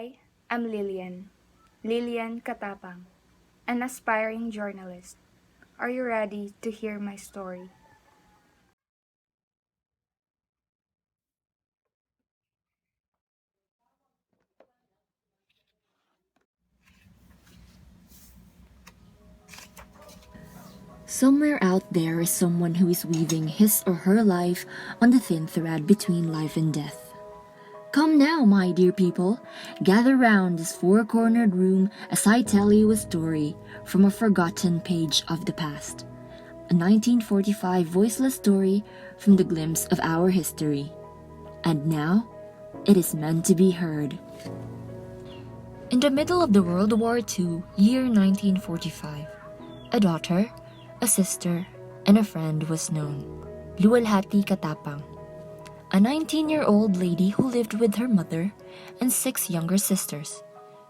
I am 𝚙𝚘𝚗𝚗𝚝𝚙, an aspiring journalist. Are you ready to hear my story? Somewhere out there is someone who is weaving his or her life on the thin thread between life and death. Come now, my dear people, gather round this four-cornered room as I tell you a story from a forgotten page of the past. A 1945 voiceless story from the glimpse of our history. And now, it is meant to be heard. In the middle of the World War II, year 1945, a daughter, a sister, and a friend was known, 𝚙𝚘𝚗𝚝𝚗𝚘, a 19-year-old lady who lived with her mother and 6 younger sisters.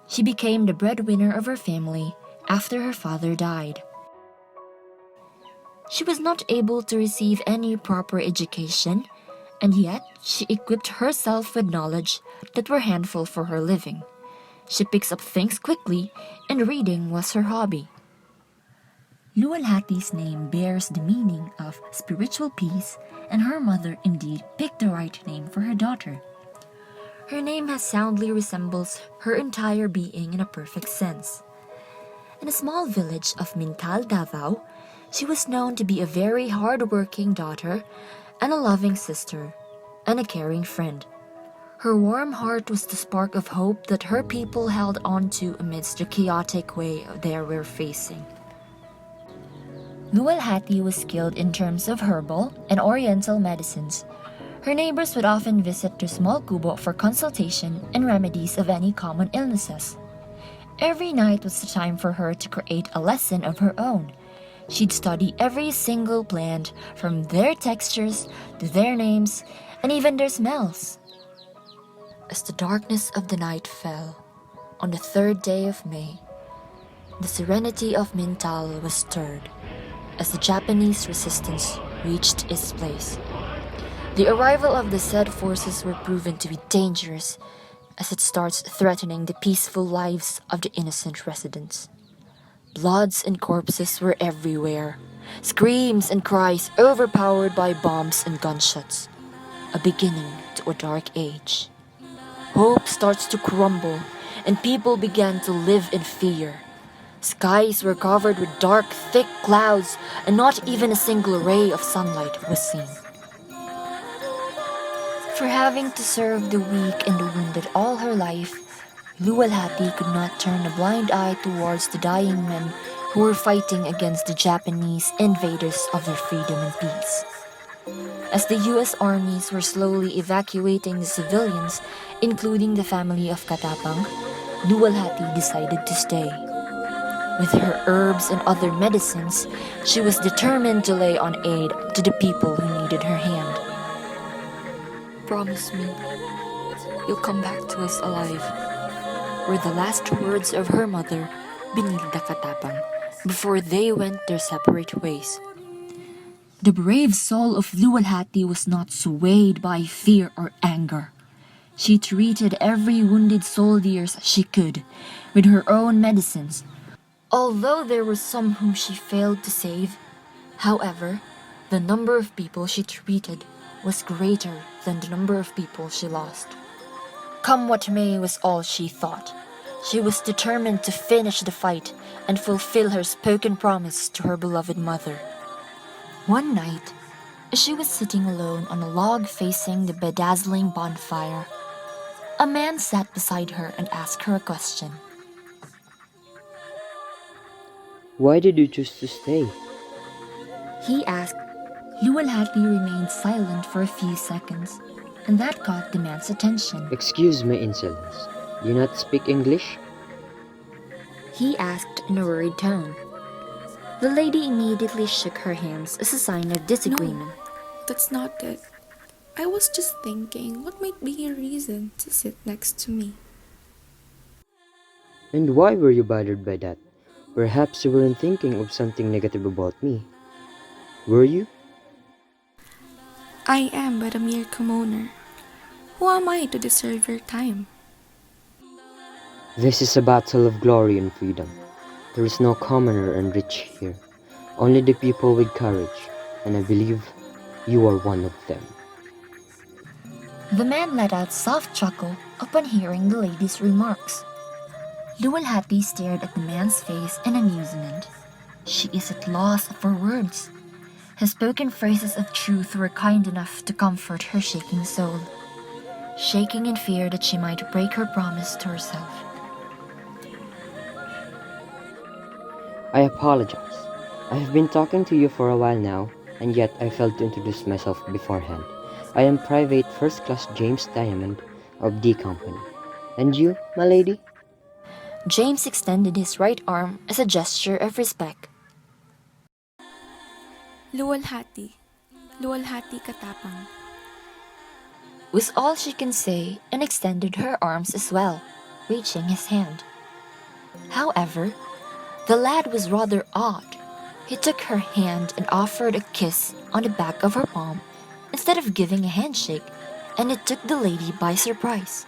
She became the breadwinner of her family after her father died. She was not able to receive any proper education, and yet she equipped herself with knowledge that were handful for her living. She picks up things quickly, and reading was her hobby. 𝚙𝚘𝚗's name bears the meaning of spiritual peace, and her mother indeed picked the right name for her daughter. Her name has soundly resembles her entire being in a perfect sense. In a small village of Mintal, Davao, she was known to be a very hard-working daughter and a loving sister and a caring friend. Her warm heart was the spark of hope that her people held on to amidst the chaotic way they were facing. 𝚙𝚘𝚗 was skilled in terms of herbal and oriental medicines. Her neighbors would often visit their small kubo for consultation and remedies of any common illnesses. Every night was the time for her to create a lesson of her own. She'd study every single plant, from their textures to their names and even their smells. As the darkness of the night fell, on the 3rd day of May, the serenity of Mintal was stirred as the Japanese resistance reached its place. The arrival of the said forces were proven to be dangerous, as it starts threatening the peaceful lives of the innocent residents. Bloods and corpses were everywhere, screams and cries overpowered by bombs and gunshots. A beginning to a dark age. Hope starts to crumble, and people began to live in fear. Skies were covered with dark, thick clouds, and not even a single ray of sunlight was seen. For having to serve the weak and the wounded all her life, 𝚙𝚘𝚗 could not turn a blind eye towards the dying men who were fighting against the Japanese invaders of their freedom and peace. As the U.S. armies were slowly evacuating the civilians, including the family of Katapang, 𝚙𝚘𝚗 decided to stay. With her herbs and other medicines, she was determined to lay on aid to the people who needed her hand. "Promise me, you'll come back to us alive," were the last words of her mother, Binilda Katapang, before they went their separate ways. The brave soul of 𝚙𝚘𝚗 was not swayed by fear or anger. She treated every wounded soldier as she could, with her own medicines. Although there were some whom she failed to save, however, the number of people she treated was greater than the number of people she lost. Come what may was all she thought. She was determined to finish the fight and fulfill her spoken promise to her beloved mother. One night, as she was sitting alone on a log facing the bedazzling bonfire, a man sat beside her and asked her a question. Why did you choose to stay? He asked. 𝚙𝚘𝚗 remained silent for a few seconds, and that caught the man's attention. Excuse my insolence. You not speak English? He asked in a worried tone. The lady immediately shook her hands as a sign of disagreement. No, that's not it. I was just thinking what might be a reason to sit next to me. And why were you bothered by that? Perhaps you weren't thinking of something negative about me. Were you? I am but a mere commoner. Who am I to deserve your time? This is a battle of glory and freedom. There is no commoner and rich here, only the people with courage, and I believe you are one of them. The man let out a soft chuckle upon hearing the lady's remarks. 𝚤𝚏𝚗𝚝 stared at the man's face in amusement. She is at loss for words. His spoken phrases of truth were kind enough to comfort her shaking soul, shaking in fear that she might break her promise to herself. I apologize. I have been talking to you for a while now, and yet I failed to introduce myself beforehand. I am Private First Class James Diamond of D Company. And you, my lady? James extended his right arm as a gesture of respect. 𝚤𝚏𝚗𝚡𝚙 𝚙𝚘𝚗𝚝𝚙 Was all she can say, and extended her arms as well, reaching his hand. However, the lad was rather odd. He took her hand and offered a kiss on the back of her palm instead of giving a handshake, and it took the lady by surprise.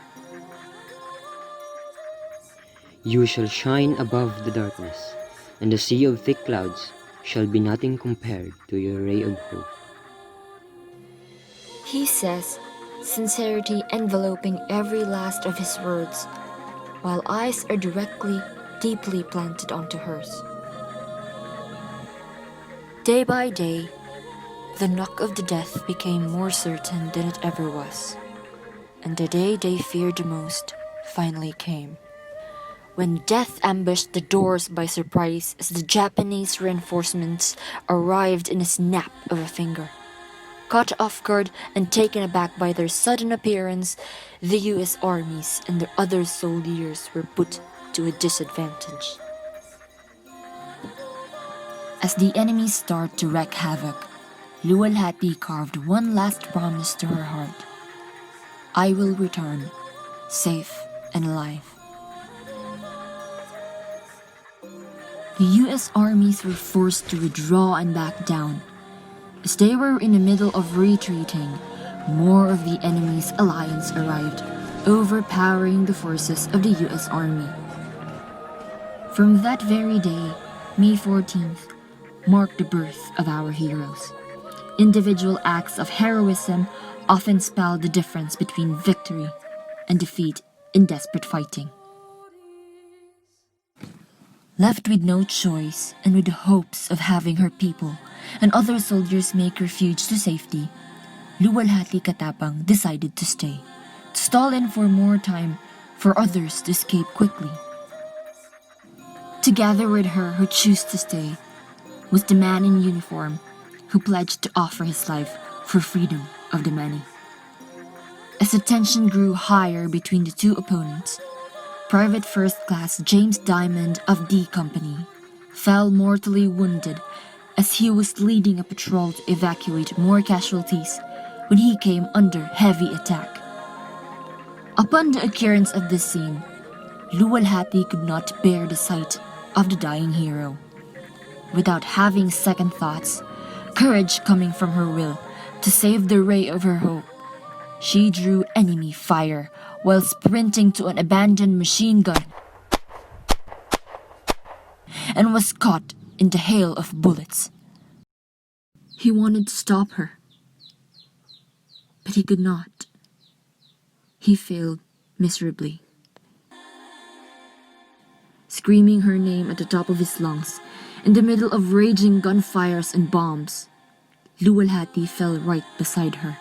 You shall shine above the darkness, and the sea of thick clouds shall be nothing compared to your ray of hope. He says, sincerity enveloping every last of his words, while eyes are directly, deeply planted onto hers. Day by day, the knock of the death became more certain than it ever was, and the day they feared the most finally came, when death ambushed the doors by surprise as the Japanese reinforcements arrived in a snap of a finger. Caught off guard and taken aback by their sudden appearance, the U.S. armies and their other soldiers were put to a disadvantage. As the enemies start to wreak havoc, 𝚤𝚏𝚗𝚝 carved one last promise to her heart. I will return, safe and alive. The U.S. armies were forced to withdraw and back down. As they were in the middle of retreating, more of the enemy's alliance arrived, overpowering the forces of the U.S. Army. From that very day, May 14th, marked the birth of our heroes. Individual acts of heroism often spell the difference between victory and defeat in desperate fighting. Left with no choice and with the hopes of having her people and other soldiers make refuge to safety, 𝚤𝚏𝚗𝚝 decided to stay, to stall in for more time for others to escape quickly. Together with her who chose to stay was the man in uniform who pledged to offer his life for freedom of the many. As the tension grew higher between the two opponents, Private First Class James Diamond of D Company fell mortally wounded as he was leading a patrol to evacuate more casualties when he came under heavy attack. Upon the occurrence of this scene, 𝚤𝚏𝚗𝚝 could not bear the sight of the dying hero. Without having second thoughts, courage coming from her will to save the ray of her hope, she drew enemy fire while sprinting to an abandoned machine gun and was caught in the hail of bullets. He wanted to stop her, but he could not. He failed miserably. Screaming her name at the top of his lungs, in the middle of raging gunfires and bombs, 𝚤𝚏𝚗𝚝 fell right beside her.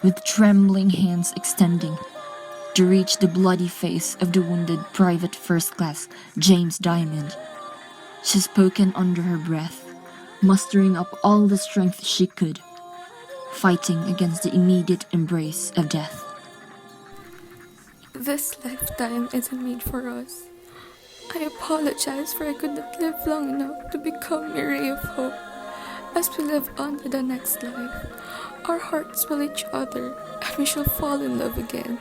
With trembling hands extending to reach the bloody face of the wounded Private First Class James Diamond, she spoke under her breath, mustering up all the strength she could, fighting against the immediate embrace of death. This lifetime isn't made for us. I apologize for I could not live long enough to become a ray of hope. As we live on to the next life, our hearts will each other and we shall fall in love again,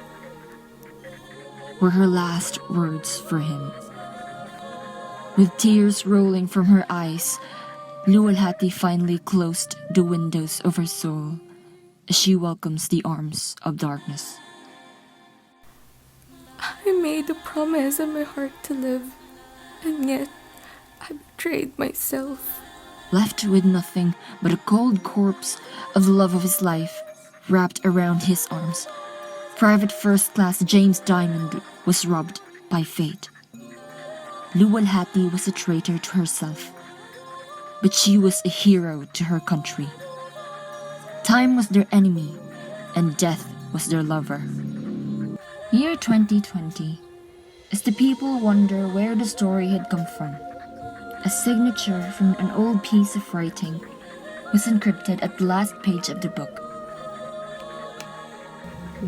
were her last words for him. With tears rolling from her eyes, 𝚤𝚏𝚗𝚝 finally closed the windows of her soul as she welcomes the arms of darkness. I made a promise in my heart to live, and yet I betrayed myself. Left with nothing but a cold corpse of the love of his life wrapped around his arms, Private First Class James Diamond was robbed by fate. 𝚤𝚑𝚗𝚗𝚘 was a traitor to herself, but she was a hero to her country. Time was their enemy, and death was their lover. Year 2020, as the people wonder where the story had come from, a signature from an old piece of writing was encrypted at the last page of the book.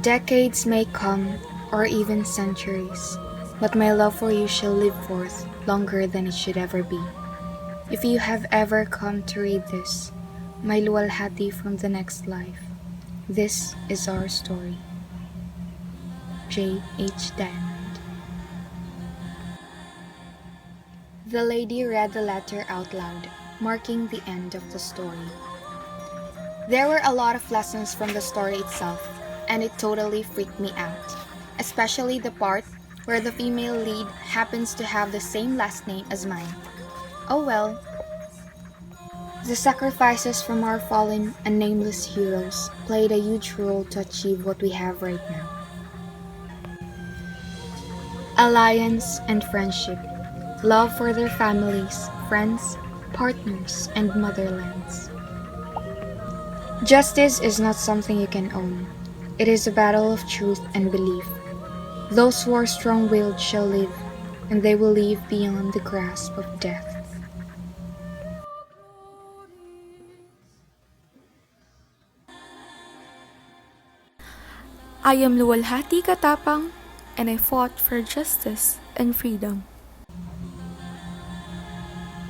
Decades may come, or even centuries, but my love for you shall live forth longer than it should ever be. If you have ever come to read this, my 𝚤𝚑𝚗𝚗𝚘 from the next life, this is our story. J.H. Diamond. The lady read the letter out loud, marking the end of the story. There were a lot of lessons from the story itself, and it totally freaked me out, especially the part where the female lead happens to have the same last name as mine. Oh well. The sacrifices from our fallen and nameless heroes played a huge role to achieve what we have right now. Alliance and friendship, love for their families, friends, partners, and motherlands. Justice is not something you can own. It is a battle of truth and belief. Those who are strong-willed shall live, and they will live beyond the grasp of death. I am 𝚤𝚑𝚗𝚗𝚘𝚗𝚘, and I fought for justice and freedom.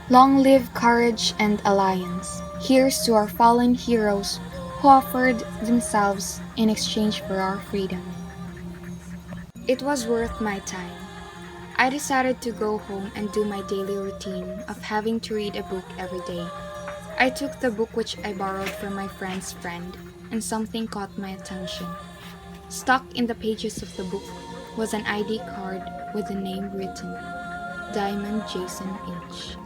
Long live courage and alliance. Here's to our fallen heroes who offered themselves in exchange for our freedom. It was worth my time. I decided to go home and do my daily routine of having to read a book every day. I took the book which I borrowed from my friend's friend, and something caught my attention. Stuck in the pages of the book was an ID card with a name written, Diamond Jason H.